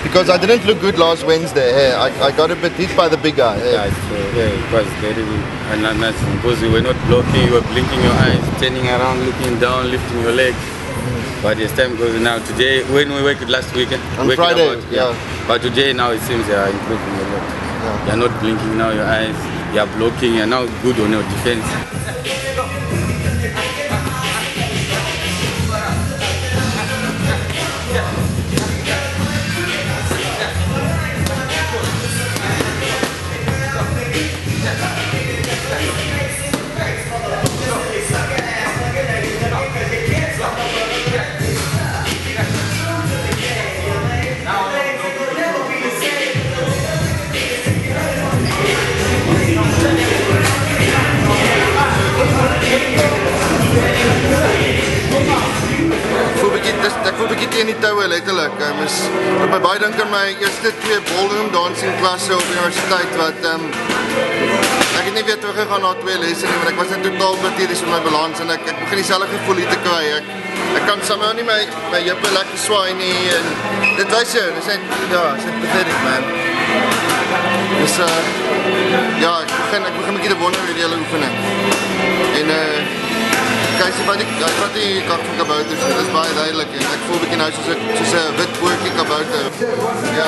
Because I didn't look good last Wednesday. Hey, I got a bit hit by the big guy. Hey. Yeah, it was very nothing because you were not blocking, you were blinking your eyes, turning around, looking down, lifting your legs. But as time goes now, today, when we worked last weekend, on Friday, yeah. But today now it seems you are improving a lot. Yeah. You are not blinking now, your eyes, you are blocking, you are now good on your defense. Ek voel bietjie teen die toue letterlik. Op my baie dink aan my eerste 2 ballroom dancing klasse op universiteit wat ek het nie weer teruggegaan na 2 lesse nie, want ek was net totaal pateties met my balans en ek begin dieselfde gevoel hier te kry. Ek kan somehow nie my heupe lekker swaai nie en dit wys jou, dis net pathetic man. Dus ja, ek begin bietjie te wonder oor die hele oefening. En kijk, wat die kak van kabouters, dit is baie duidelik en ek voel bietjie nou soos 'n wit boortjie kabouter. Ja.